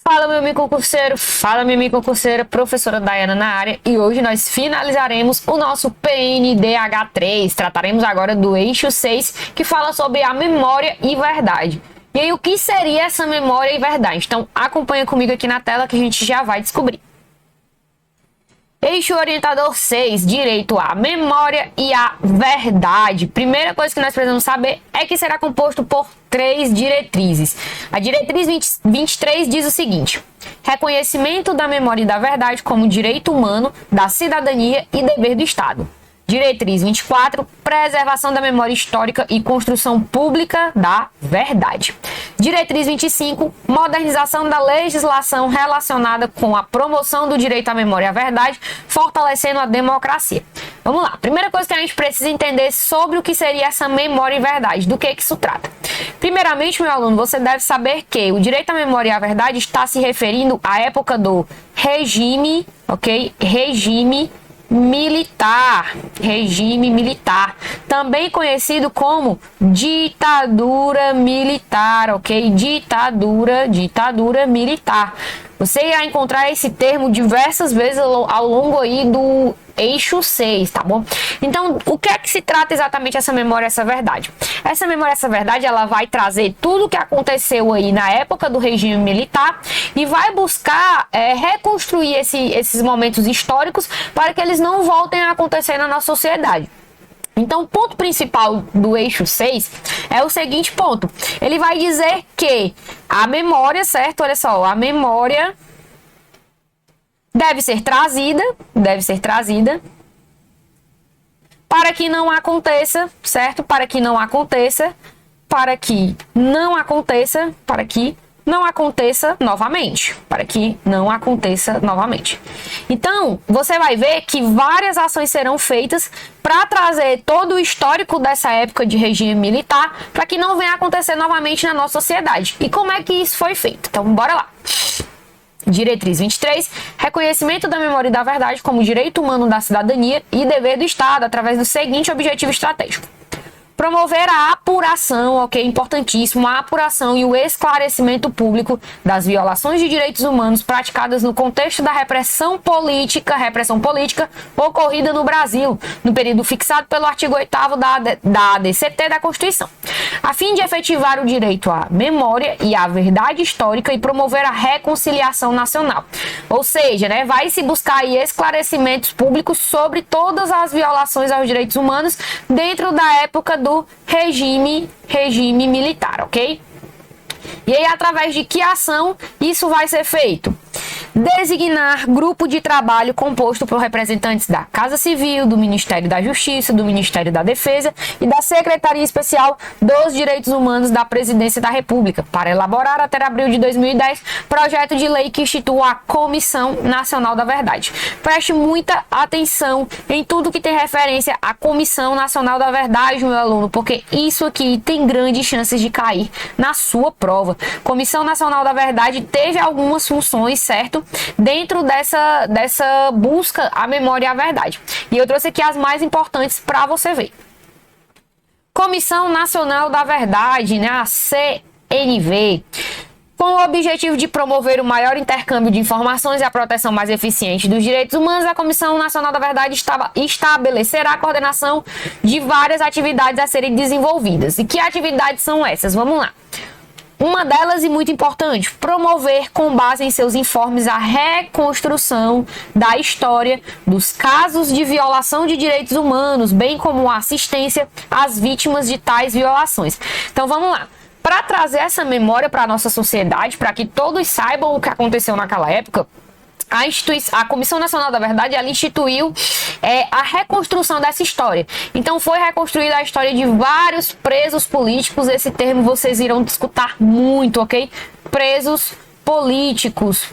Fala, meu amigo concurseiro, fala, minha amiga concurseira, professora Dayana na área, e hoje nós finalizaremos o nosso PNDH3. Trataremos agora do eixo 6, que fala sobre a memória e verdade. E aí, o que seria essa memória e verdade? Então, acompanha comigo aqui na tela que a gente já vai descobrir. Eixo orientador 6, direito à memória e à verdade. Primeira coisa que nós precisamos saber é que será composto por 3 diretrizes. A diretriz 23 diz o seguinte: reconhecimento da memória e da verdade como direito humano, da cidadania e dever do Estado. Diretriz 24, preservação da memória histórica e construção pública da verdade. Diretriz 25, modernização da legislação relacionada com a promoção do direito à memória e à verdade, fortalecendo a democracia. Vamos lá, primeira coisa que a gente precisa entender sobre o que seria essa memória e verdade, do que isso trata. Primeiramente, meu aluno, você deve saber que o direito à memória e à verdade está se referindo à época do regime, ok? Regime militar, também conhecido como ditadura militar, ok? Ditadura militar. Você irá encontrar esse termo diversas vezes ao longo aí do eixo 6, tá bom? Então, o que é que se trata exatamente essa memória, essa verdade? Essa memória, essa verdade, ela vai trazer tudo o que aconteceu aí na época do regime militar e vai buscar reconstruir esses momentos históricos para que eles não voltem a acontecer na nossa sociedade. Então, o ponto principal do eixo 6 é o seguinte ponto. Ele vai dizer que a memória, certo? Olha só, a memória deve ser trazida para que não aconteça, certo? Para que não aconteça novamente. Então, você vai ver que várias ações serão feitas para trazer todo o histórico dessa época de regime militar para que não venha acontecer novamente na nossa sociedade. E como é que isso foi feito? Então, bora lá. Diretriz 23, reconhecimento da memória e da verdade como direito humano da cidadania e dever do Estado, através do seguinte objetivo estratégico: promover a apuração, ok? Importantíssimo, a apuração e o esclarecimento público das violações de direitos humanos praticadas no contexto da repressão política ocorrida no Brasil, no período fixado pelo artigo 8º da ADCT da Constituição, a fim de efetivar o direito à memória e à verdade histórica e promover a reconciliação nacional. Ou seja, né, vai se buscar aí esclarecimentos públicos sobre todas as violações aos direitos humanos dentro da época do regime militar, ok? E aí, através de que ação isso vai ser feito? Designar grupo de trabalho composto por representantes da Casa Civil, do Ministério da Justiça, do Ministério da Defesa e da Secretaria Especial dos Direitos Humanos da Presidência da República, para elaborar até abril de 2010 projeto de lei que institua a Comissão Nacional da Verdade. Preste muita atenção em tudo que tem referência à Comissão Nacional da Verdade, meu aluno, porque isso aqui tem grandes chances de cair na sua prova. Comissão Nacional da Verdade teve algumas funções, certo? Dentro dessa busca à memória e à verdade. E eu trouxe aqui as mais importantes para você ver. Comissão Nacional da Verdade, né, a CNV, com o objetivo de promover o maior intercâmbio de informações e a proteção mais eficiente dos direitos humanos, a Comissão Nacional da Verdade estabelecerá a coordenação de várias atividades a serem desenvolvidas. E que atividades são essas? Vamos lá. Uma delas, e muito importante, promover, com base em seus informes, a reconstrução da história dos casos de violação de direitos humanos, bem como a assistência às vítimas de tais violações. Então, vamos lá. Para trazer essa memória para a nossa sociedade, para que todos saibam o que aconteceu naquela época, a Comissão Nacional da Verdade, ela instituiu a reconstrução dessa história. Então, foi reconstruída a história de vários presos políticos. Esse termo vocês irão escutar muito, ok? Presos políticos.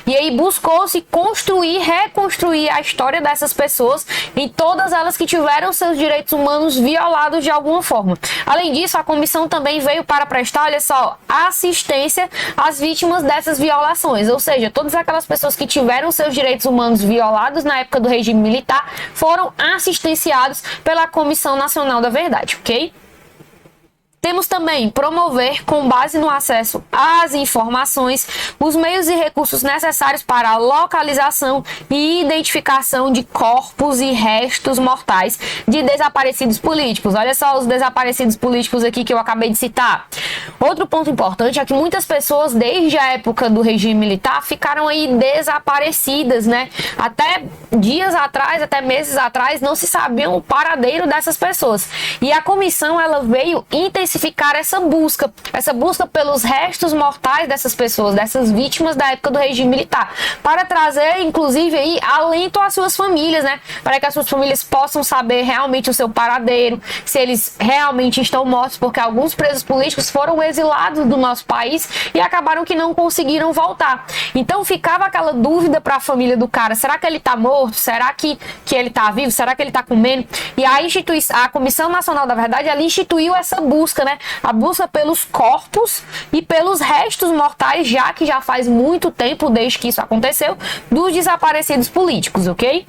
E aí buscou-se reconstruir a história dessas pessoas, em todas elas que tiveram seus direitos humanos violados de alguma forma. Além disso, a comissão também veio para prestar, olha só, assistência às vítimas dessas violações, ou seja, todas aquelas pessoas que tiveram seus direitos humanos violados na época do regime militar foram assistenciados pela Comissão Nacional da Verdade, ok? Temos também promover, com base no acesso às informações, os meios e recursos necessários para a localização e identificação de corpos e restos mortais de desaparecidos políticos. Olha só os desaparecidos políticos aqui que eu acabei de citar. Outro ponto importante é que muitas pessoas, desde a época do regime militar, ficaram aí desaparecidas, né? Até dias atrás, até meses atrás, não se sabiam o paradeiro dessas pessoas. E a comissão, ela veio intensificar essa busca pelos restos mortais dessas pessoas, dessas vítimas da época do regime militar, para trazer, inclusive, aí, alento às suas famílias, né? Para que as suas famílias possam saber realmente o seu paradeiro, se eles realmente estão mortos, porque alguns presos políticos foram exilados do nosso país e acabaram que não conseguiram voltar. Então ficava aquela dúvida para a família do cara: será que ele tá morto? Será que ele tá vivo? Será que ele tá comendo? E a Comissão Nacional da Verdade, ela instituiu essa busca, né? A busca pelos corpos e pelos restos mortais, já que já faz muito tempo desde que isso aconteceu, dos desaparecidos políticos, ok?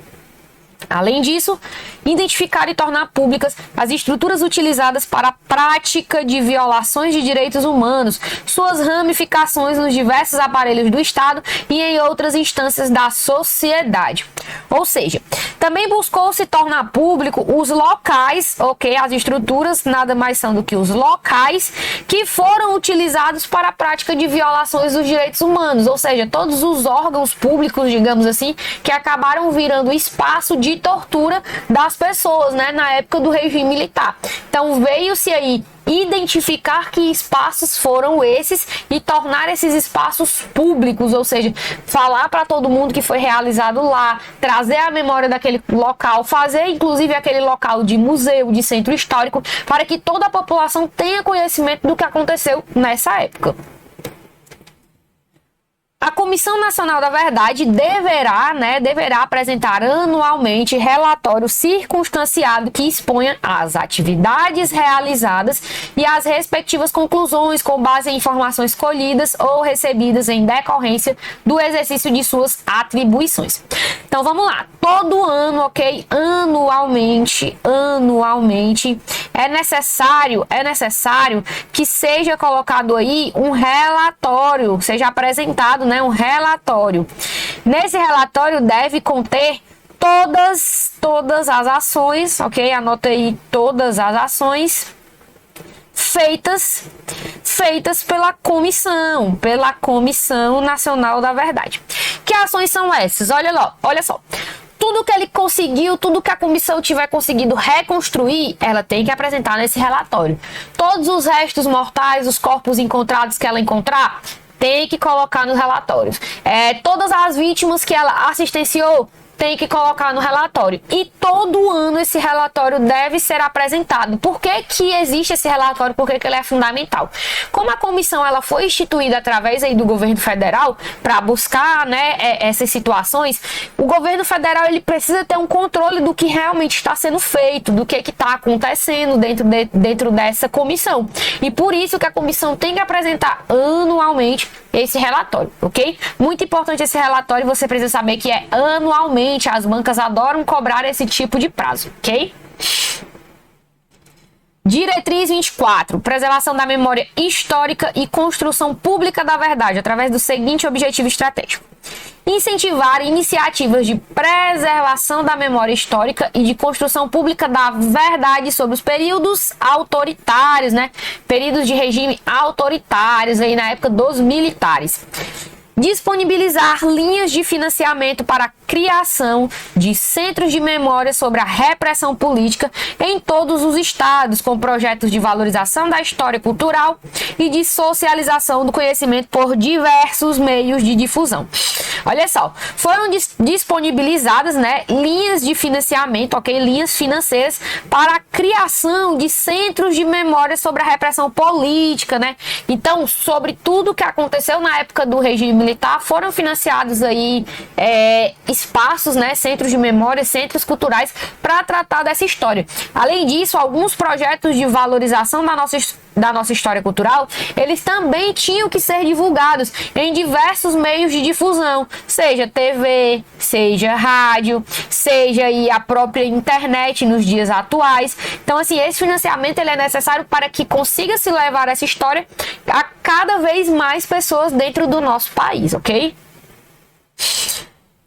Além disso, identificar e tornar públicas as estruturas utilizadas para a prática de violações de direitos humanos, suas ramificações nos diversos aparelhos do Estado e em outras instâncias da sociedade. Ou seja, também buscou se tornar público os locais, ok? As estruturas nada mais são do que os locais que foram utilizados para a prática de violações dos direitos humanos, ou seja, todos os órgãos públicos, digamos assim, que acabaram virando espaço de tortura das pessoas, né, na época do regime militar. Então veio-se aí identificar que espaços foram esses e tornar esses espaços públicos, ou seja, falar para todo mundo que foi realizado lá, trazer a memória daquele local, fazer inclusive aquele local de museu, de centro histórico, para que toda a população tenha conhecimento do que aconteceu nessa época. A Comissão Nacional da Verdade deverá apresentar anualmente relatório circunstanciado que exponha as atividades realizadas e as respectivas conclusões com base em informações colhidas ou recebidas em decorrência do exercício de suas atribuições. Então vamos lá, todo ano, ok? Anualmente é necessário que seja colocado aí um relatório, seja apresentado, né, um relatório. Nesse relatório deve conter todas as ações, ok? Anota aí todas as ações feitas pela Comissão Nacional da Verdade. Que ações são essas? Olha só. Tudo que ele conseguiu, tudo que a comissão tiver conseguido reconstruir, ela tem que apresentar nesse relatório. Todos os restos mortais, os corpos encontrados que ela encontrar, tem que colocar nos relatórios. Todas as vítimas que ela assistenciou, tem que colocar no relatório. E todo ano esse relatório deve ser apresentado. Por que que existe esse relatório? Por que que ele é fundamental? Como a comissão ela foi instituída através aí do governo federal para buscar, né, essas situações, o governo federal ele precisa ter um controle do que realmente está sendo feito, do que está acontecendo dentro dessa comissão. E por isso que a comissão tem que apresentar anualmente esse relatório, ok? Muito importante esse relatório, você precisa saber que é anualmente. As bancas adoram cobrar esse tipo de prazo, ok? Diretriz 24, preservação da memória histórica e construção pública da verdade, através do seguinte objetivo estratégico: incentivar iniciativas de preservação da memória histórica e de construção pública da verdade sobre os períodos autoritários, né? Períodos de regime autoritários aí na época dos militares. Disponibilizar linhas de financiamento para a criação de centros de memória sobre a repressão política em todos os estados, com projetos de valorização da história cultural e de socialização do conhecimento por diversos meios de difusão. Olha só, foram disponibilizadas, né, linhas de financiamento, ok? Linhas financeiras para a criação de centros de memória sobre a repressão política, né? Então, sobre tudo que aconteceu na época do regime militar, foram financiados aí espaços, né, centros de memória, centros culturais para tratar dessa história. Além disso, alguns projetos de valorização da nossa da nossa história cultural, eles também tinham que ser divulgados em diversos meios de difusão, seja TV, seja rádio, seja aí a própria internet nos dias atuais. Então, assim, esse financiamento ele é necessário para que consiga se levar essa história a cada vez mais pessoas dentro do nosso país, ok?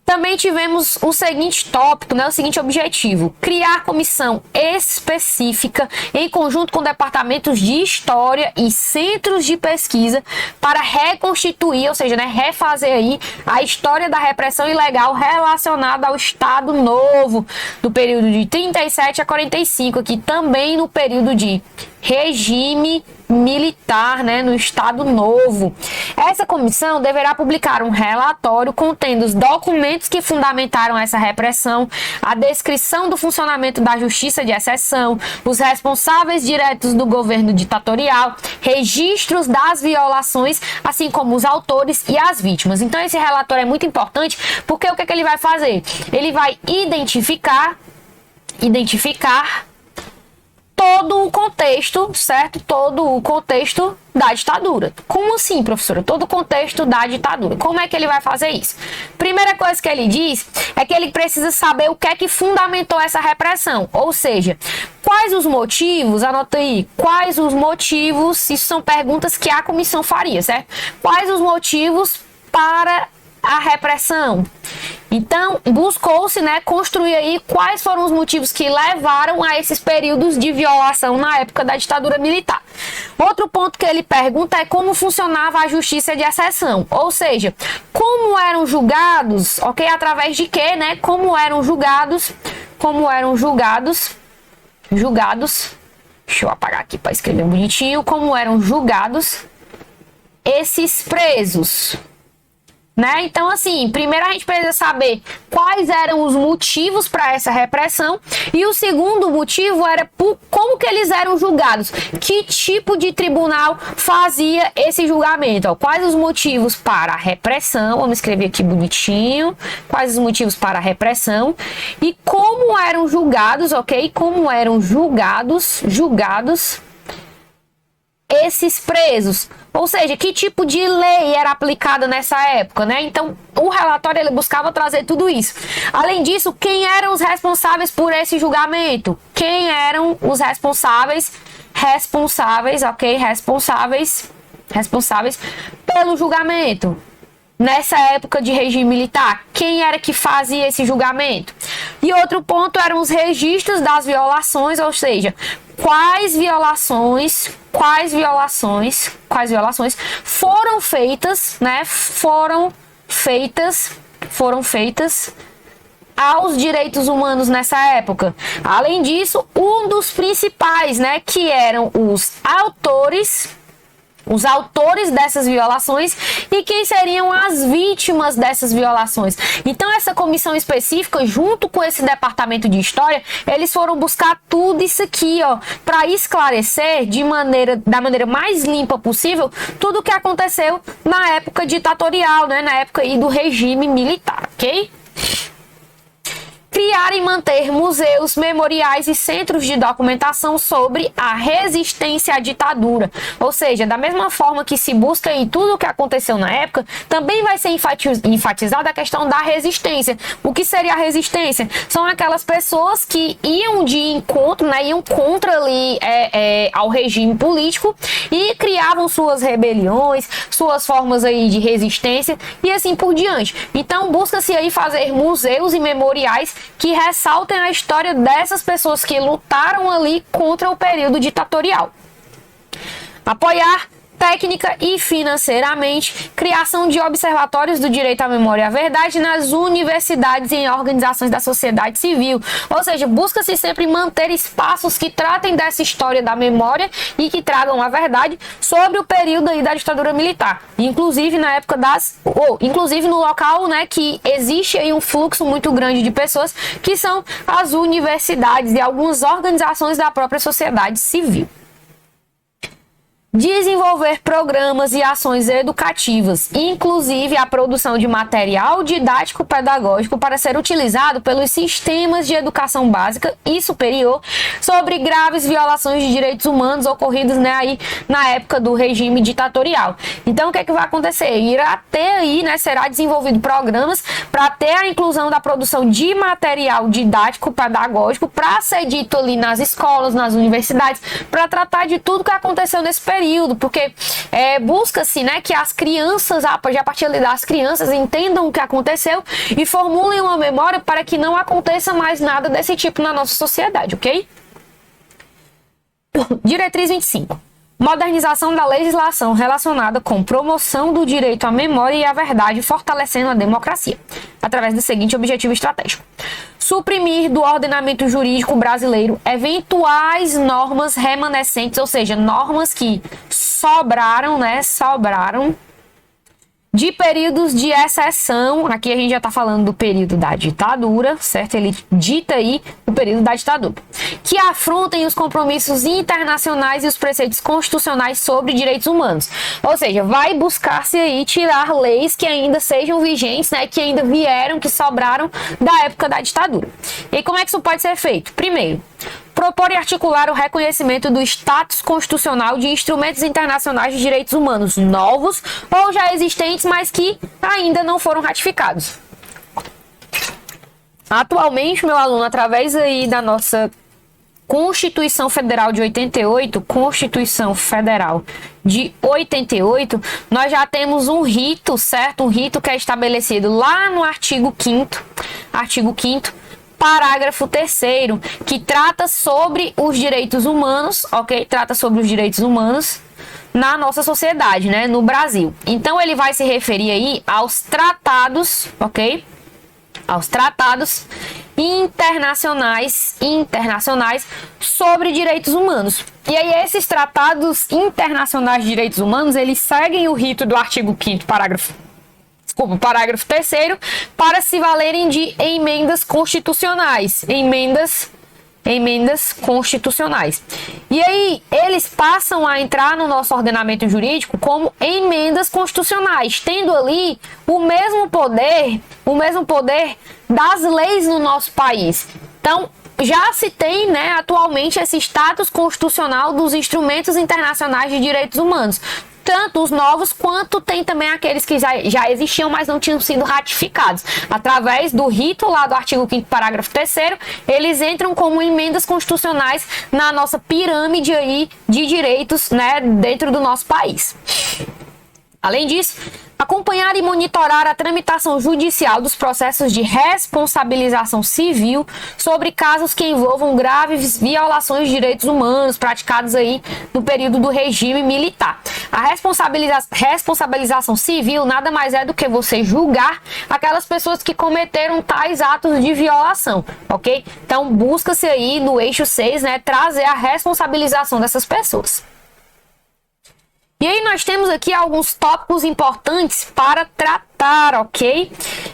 Também tivemos o seguinte tópico, né, o seguinte objetivo: criar comissão específica em conjunto com departamentos de história e centros de pesquisa para reconstituir, ou seja, né, refazer aí a história da repressão ilegal relacionada ao Estado Novo, do período de 37 a 45, aqui também no período de regime militar, né, no Estado Novo. Essa comissão deverá publicar um relatório contendo os documentos que fundamentaram essa repressão, a descrição do funcionamento da justiça de exceção, os responsáveis diretos do governo ditatorial, registros das violações, assim como os autores e as vítimas. Então esse relatório é muito importante porque o que ele vai fazer? Ele vai identificar todo o contexto, certo? Todo o contexto da ditadura. Como assim, professora? Todo o contexto da ditadura. Como é que ele vai fazer isso? Primeira coisa que ele diz é que ele precisa saber o que é que fundamentou essa repressão. Ou seja, quais os motivos, anota aí, quais os motivos, isso são perguntas que a comissão faria, certo? Quais os motivos para a repressão? Então, buscou-se, né, construir aí quais foram os motivos que levaram a esses períodos de violação na época da ditadura militar. Outro ponto que ele pergunta é como funcionava a justiça de exceção, ou seja, como eram julgados, ok? Através de quê, né? Como eram julgados, deixa eu apagar aqui para escrever bonitinho, como eram julgados esses presos, né? Então, assim, primeiro a gente precisa saber quais eram os motivos para essa repressão, e o segundo motivo era como que eles eram julgados, que tipo de tribunal fazia esse julgamento, ó. Quais os motivos para a repressão, vamos escrever aqui bonitinho, quais os motivos para a repressão e como eram julgados, ok? Como eram julgados esses presos, ou seja, que tipo de lei era aplicada nessa época, né? Então, o relatório ele buscava trazer tudo isso. Além disso, quem eram os responsáveis por esse julgamento? Quem eram os responsáveis, ok? Responsáveis pelo julgamento nessa época de regime militar? Quem era que fazia esse julgamento? E outro ponto eram os registros das violações, ou seja, quais violações foram feitas, né? Foram feitas aos direitos humanos nessa época. Além disso, um dos principais, né, que eram os autores dessas violações e quem seriam as vítimas dessas violações. Então, essa comissão específica, junto com esse departamento de história, eles foram buscar tudo isso aqui, ó, para esclarecer da maneira mais limpa possível tudo o que aconteceu na época ditatorial, né, na época aí do regime militar, ok? Criar e manter museus, memoriais e centros de documentação sobre a resistência à ditadura. Ou seja, da mesma forma que se busca em tudo o que aconteceu na época, também vai ser enfatizada a questão da resistência. O que seria a resistência? São aquelas pessoas que iam de encontro, né, iam contra ali ao regime político e criavam suas rebeliões, suas formas aí de resistência e assim por diante. Então, busca-se aí fazer museus e memoriais que ressaltem a história dessas pessoas que lutaram ali contra o período ditatorial. Apoiar técnica e financeiramente, criação de observatórios do direito à memória e à verdade nas universidades e em organizações da sociedade civil. Ou seja, busca-se sempre manter espaços que tratem dessa história da memória e que tragam a verdade sobre o período aí da ditadura militar. Inclusive na época inclusive no local, né, que existe aí um fluxo muito grande de pessoas, que são as universidades e algumas organizações da própria sociedade civil. desenvolver programas e ações educativas, inclusive a produção de material didático-pedagógico para ser utilizado pelos sistemas de educação básica e superior sobre graves violações de direitos humanos ocorridas, né, aí na época do regime ditatorial. Então, o que é que vai acontecer? Irá ter aí, né, será desenvolvido programas para ter a inclusão da produção de material didático-pedagógico para ser dito ali nas escolas, nas universidades, para tratar de tudo que aconteceu nesse período, porque busca-se, né, que as crianças, já a partir das crianças, entendam o que aconteceu e formulem uma memória para que não aconteça mais nada desse tipo na nossa sociedade, ok? Diretriz 25. Modernização da legislação relacionada com promoção do direito à memória e à verdade, fortalecendo a democracia, através do seguinte objetivo estratégico: suprimir do ordenamento jurídico brasileiro eventuais normas remanescentes, ou seja, normas que sobraram de períodos de exceção. Aqui a gente já está falando do período da ditadura, certo? Ele dita aí o período da ditadura, que afrontem os compromissos internacionais e os preceitos constitucionais sobre direitos humanos. Ou seja, vai buscar-se aí tirar leis que ainda sejam vigentes, né? Que ainda vieram, que sobraram da época da ditadura. E como é que isso pode ser feito? Primeiro, propor e articular o reconhecimento do status constitucional de instrumentos internacionais de direitos humanos novos ou já existentes, mas que ainda não foram ratificados. Atualmente, meu aluno, através aí da nossa Constituição Federal de 88, Constituição Federal de 88, nós já temos um rito, certo? Um rito que é estabelecido lá no artigo 5º, parágrafo 3º, que trata sobre os direitos humanos, ok? Trata sobre os direitos humanos na nossa sociedade, né? No Brasil. Então, ele vai se referir aí aos tratados, ok? Aos tratados internacionais sobre direitos humanos. E aí, esses tratados internacionais de direitos humanos, eles seguem o rito do artigo 5º, parágrafo 3º, para se valerem de emendas constitucionais. Emendas constitucionais. E aí, eles passam a entrar no nosso ordenamento jurídico como emendas constitucionais, tendo ali o mesmo poder das leis no nosso país. Então, já se tem, né, atualmente esse status constitucional dos instrumentos internacionais de direitos humanos. Tanto os novos, quanto tem também aqueles que já existiam, mas não tinham sido ratificados. Através do rito lá do artigo 5º, parágrafo 3º, eles entram como emendas constitucionais na nossa pirâmide aí de direitos, né, dentro do nosso país. Além disso, acompanhar e monitorar a tramitação judicial dos processos de responsabilização civil sobre casos que envolvam graves violações de direitos humanos praticados aí no período do regime militar. A responsabilização civil nada mais é do que você julgar aquelas pessoas que cometeram tais atos de violação, ok? Então, busca-se aí no eixo 6, né, trazer a responsabilização dessas pessoas. E aí nós temos aqui alguns tópicos importantes para tratar, ok?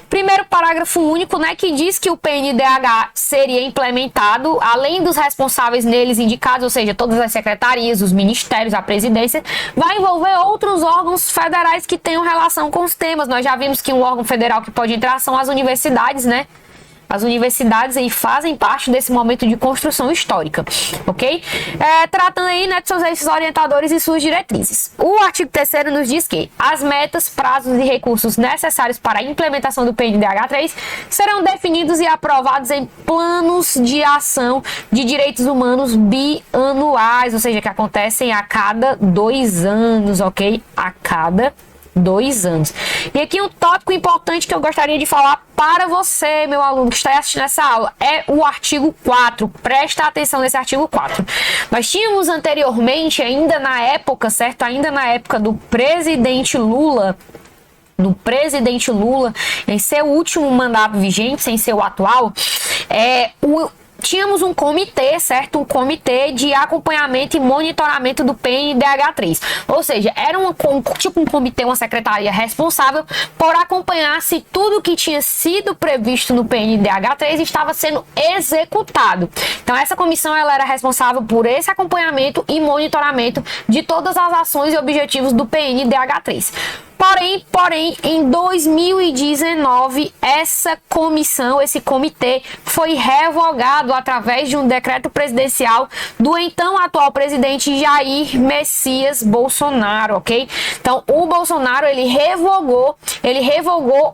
Primeiro, parágrafo único, né, que diz que o PNDH seria implementado, além dos responsáveis neles indicados, ou seja, todas as secretarias, os ministérios, a presidência, vai envolver outros órgãos federais que tenham relação com os temas. Nós já vimos que um órgão federal que pode entrar são as universidades, né? As universidades aí fazem parte desse momento de construção histórica, ok? Tratando aí, né, de seus eixos orientadores e suas diretrizes. O artigo 3º nos diz que as metas, prazos e recursos necessários para a implementação do PNDH3 serão definidos e aprovados em planos de ação de direitos humanos bianuais, ou seja, que acontecem a cada 2 anos, ok? A cada 2 anos. E aqui um tópico importante que eu gostaria de falar para você, meu aluno que está assistindo essa aula, é o artigo 4. Presta atenção nesse artigo 4. Nós tínhamos anteriormente, ainda na época, certo? Ainda na época do presidente Lula, em seu último mandato vigente, sem ser o atual, tínhamos um comitê, certo? Um comitê de acompanhamento e monitoramento do PNDH3. Ou seja, era tipo um comitê, uma secretaria responsável por acompanhar se tudo que tinha sido previsto no PNDH3 estava sendo executado. Então, essa comissão ela era responsável por esse acompanhamento e monitoramento de todas as ações e objetivos do PNDH3. Porém, em 2019, essa comissão, esse comitê, foi revogado através de um decreto presidencial do então atual presidente Jair Messias Bolsonaro, ok? Então, o Bolsonaro, ele revogou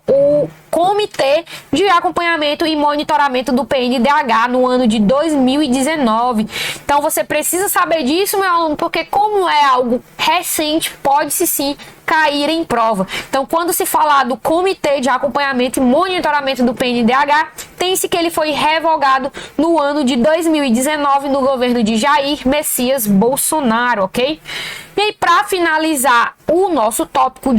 o Comitê de Acompanhamento e Monitoramento do PNDH no ano de 2019. Então, você precisa saber disso, meu aluno, porque como é algo recente, pode-se sim cair em prova. Então, quando se falar do Comitê de Acompanhamento e Monitoramento do PNDH, tem-se que ele foi revogado no ano de 2019 no governo de Jair Messias Bolsonaro, ok? E aí, para finalizar o nosso tópico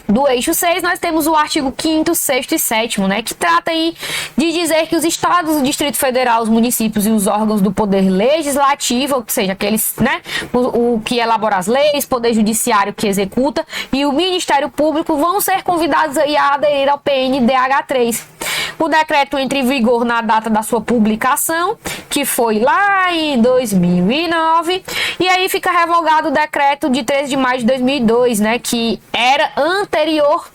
do eixo 6, nós temos o artigo 5º, 6º e 7º, né, que trata aí de dizer que os estados, o Distrito Federal, os municípios e os órgãos do poder legislativo, ou seja, aqueles, né, o que elabora as leis, poder judiciário que executa e o Ministério Público vão ser convidados aí a aderir ao PNDH3. O decreto entra em vigor na data da sua publicação, que foi lá em 2009, e aí fica revogado o decreto de 13 de maio de 2002, né, que era anterior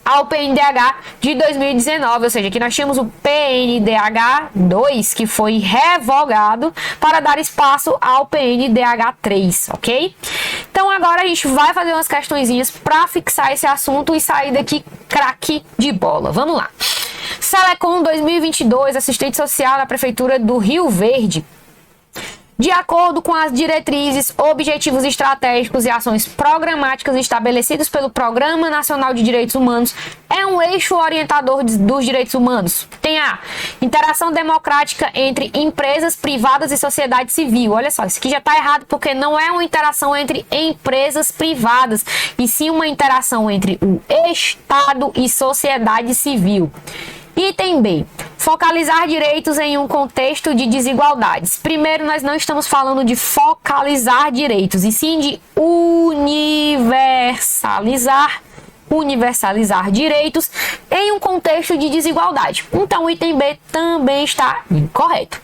ao PNDH de 2019, ou seja, aqui nós tínhamos o PNDH 2, que foi revogado para dar espaço ao PNDH 3, ok? Então agora a gente vai fazer umas questõezinhas para fixar esse assunto e sair daqui craque de bola. Vamos lá. Selecom 2022, assistente social da Prefeitura do Rio Verde. De acordo com as diretrizes, objetivos estratégicos e ações programáticas estabelecidos pelo Programa Nacional de Direitos Humanos, é um eixo orientador dos direitos humanos. Tem a interação democrática entre empresas privadas e sociedade civil. Olha só, isso aqui já está errado porque não é uma interação entre empresas privadas, e sim uma interação entre o Estado e sociedade civil. Item B. Focalizar direitos em um contexto de desigualdades. Primeiro, nós não estamos falando de focalizar direitos, e sim de universalizar direitos em um contexto de desigualdade. Então, o item B também está incorreto.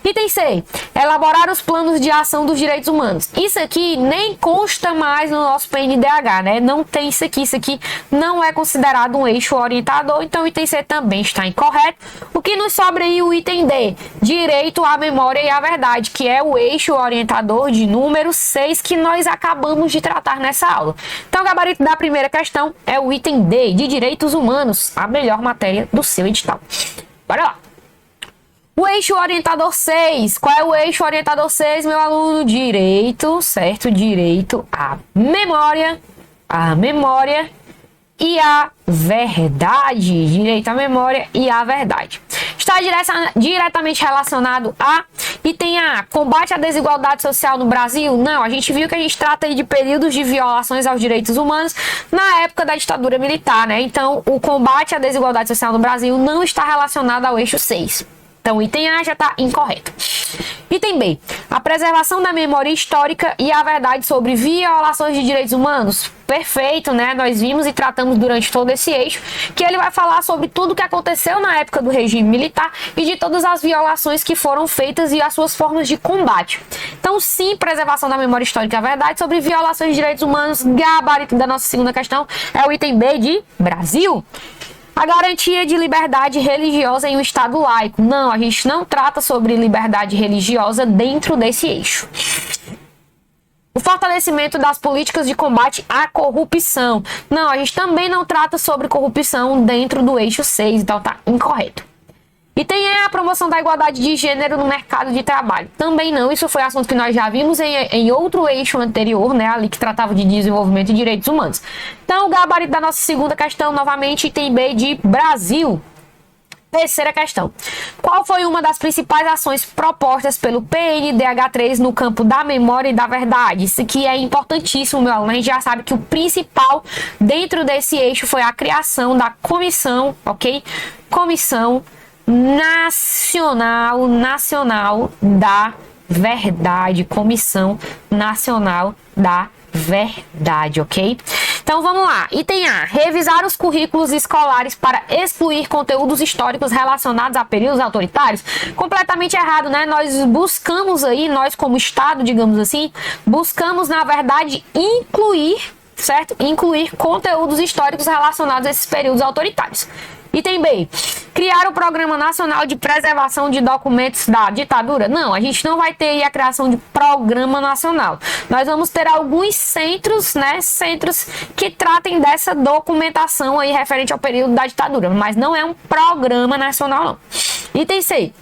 Item C. Elaborar os planos de ação dos direitos humanos. Isso aqui nem consta mais no nosso PNDH, né? Não tem isso aqui. Isso aqui não é considerado um eixo orientador. Então, o item C também está incorreto. O que nos sobra aí, o item D. Direito à memória e à verdade, que é o eixo orientador de número 6 que nós acabamos de tratar nessa aula. Então, o gabarito da primeira questão é o item D, de direitos humanos, a melhor matéria do seu edital. Bora lá. O eixo orientador 6. Qual é o eixo orientador 6, meu aluno? Direito, certo? Direito à memória e à verdade. Direito à memória e à verdade. Está diretamente relacionado a item A, combate à desigualdade social no Brasil? Não, a gente viu que a gente trata aí de períodos de violações aos direitos humanos na época da ditadura militar, né? Então, o combate à desigualdade social no Brasil não está relacionado ao eixo 6. Então, o item A já está incorreto. Item B. A preservação da memória histórica e a verdade sobre violações de direitos humanos. Perfeito, né? Nós vimos e tratamos durante todo esse eixo que ele vai falar sobre tudo o que aconteceu na época do regime militar e de todas as violações que foram feitas e as suas formas de combate. Então, sim, preservação da memória histórica e a verdade sobre violações de direitos humanos. Gabarito da nossa segunda questão é o item B de Brasil. A garantia de liberdade religiosa em um Estado laico. Não, a gente não trata sobre liberdade religiosa dentro desse eixo. O fortalecimento das políticas de combate à corrupção. Não, a gente também não trata sobre corrupção dentro do eixo 6, então tá incorreto. E tem a promoção da igualdade de gênero no mercado de trabalho. Também não, isso foi assunto que nós já vimos em outro eixo anterior, né, ali que tratava de desenvolvimento e direitos humanos. Então, o gabarito da nossa segunda questão, novamente, item B de Brasil. Terceira questão. Qual foi uma das principais ações propostas pelo PNDH3 no campo da memória e da verdade? Isso aqui é importantíssimo, meu aluno. A gente já sabe que o principal dentro desse eixo foi a criação da comissão, ok? Comissão Nacional da Verdade, Comissão Nacional da Verdade, ok? Então vamos lá. Item A: revisar os currículos escolares para excluir conteúdos históricos relacionados a períodos autoritários. Completamente errado, né? Nós buscamos aí, nós como Estado, digamos assim, buscamos na verdade incluir, certo? Incluir conteúdos históricos relacionados a esses períodos autoritários. Item B: criar o Programa Nacional de Preservação de Documentos da Ditadura. Não, a gente não vai ter aí a criação de programa nacional. Nós vamos ter alguns centros, né? Centros que tratem dessa documentação aí referente ao período da ditadura, mas não é um programa nacional, não. Item C: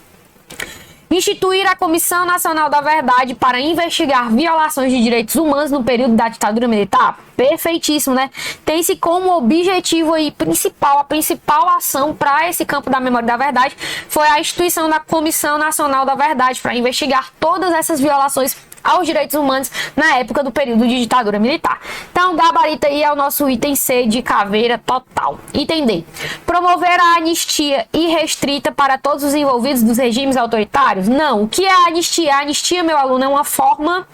instituir a Comissão Nacional da Verdade para investigar violações de direitos humanos no período da ditadura militar. Perfeitíssimo, né? Tem-se como objetivo aí principal, a principal ação para esse campo da memória da verdade foi a instituição da Comissão Nacional da Verdade para investigar todas essas violações aos direitos humanos na época do período de ditadura militar. Então, gabarito aí é o nosso item C de caveira total. Item D: promover a anistia irrestrita para todos os envolvidos dos regimes autoritários. Não. O que é a anistia? A anistia, meu aluno, é uma forma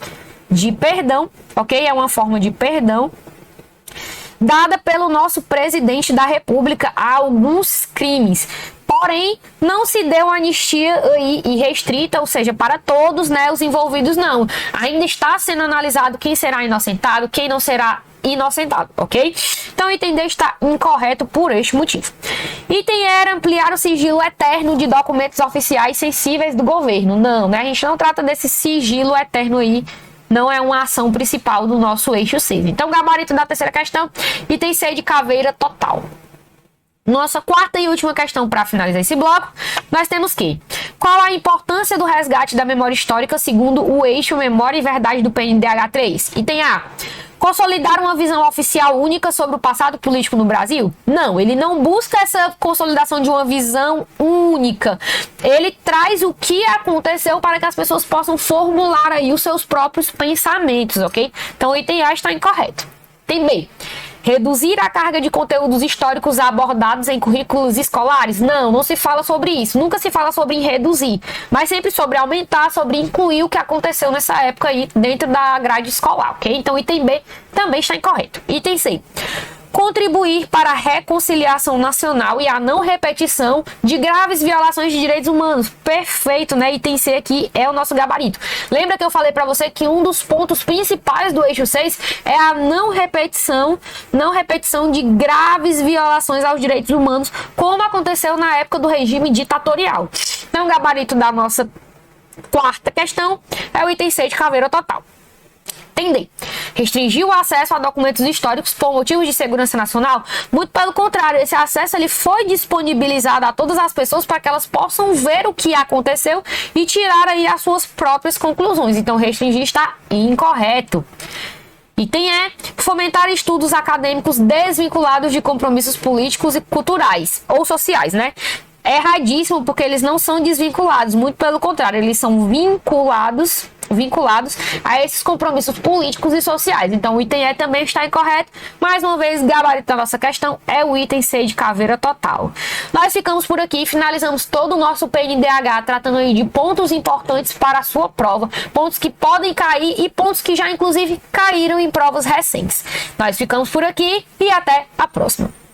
de perdão, ok? É uma forma de perdão dada pelo nosso presidente da República a alguns crimes. Porém, não se deu anistia irrestrita, ou seja, para todos, né, os envolvidos, não. Ainda está sendo analisado quem será inocentado, quem não será inocentado, ok? Então, o item D está incorreto por este motivo. Item E era ampliar o sigilo eterno de documentos oficiais sensíveis do governo. Não, né? A gente não trata desse sigilo eterno aí. Não é uma ação principal do nosso eixo C. Então, gabarito da terceira questão, item C de caveira total. Nossa quarta e última questão para finalizar esse bloco, nós temos que: qual a importância do resgate da memória histórica segundo o eixo Memória e Verdade do PNDH 3? Item A: consolidar uma visão oficial única sobre o passado político no Brasil? Não, ele não busca essa consolidação de uma visão única. Ele traz o que aconteceu para que as pessoas possam formular aí os seus próprios pensamentos, ok? Então o item A está incorreto. Item B: reduzir a carga de conteúdos históricos abordados em currículos escolares? Não, não se fala sobre isso. Nunca se fala sobre reduzir, mas sempre sobre aumentar, sobre incluir o que aconteceu nessa época aí dentro da grade escolar, ok? Então, item B também está incorreto. Item C: contribuir para a reconciliação nacional e a não repetição de graves violações de direitos humanos. Perfeito, né? Item C aqui é o nosso gabarito. Lembra que eu falei para você que um dos pontos principais do eixo 6 é a não repetição de graves violações aos direitos humanos, como aconteceu na época do regime ditatorial. Então, o gabarito da nossa quarta questão é o item C de caveira total. Entender. Restringir o acesso a documentos históricos por motivos de segurança nacional? Muito pelo contrário, esse acesso ele foi disponibilizado a todas as pessoas para que elas possam ver o que aconteceu e tirar aí as suas próprias conclusões. Então, restringir está incorreto. Item E: fomentar estudos acadêmicos desvinculados de compromissos políticos e culturais ou sociais, né? É erradíssimo, porque eles não são desvinculados, muito pelo contrário, eles são vinculados a esses compromissos políticos e sociais. Então, o item E também está incorreto. Mais uma vez, gabarito da nossa questão é o item C de caveira total. Nós ficamos por aqui, finalizamos todo o nosso PNDH, tratando aí de pontos importantes para a sua prova, pontos que podem cair e pontos que já, inclusive, caíram em provas recentes. Nós ficamos por aqui e até a próxima.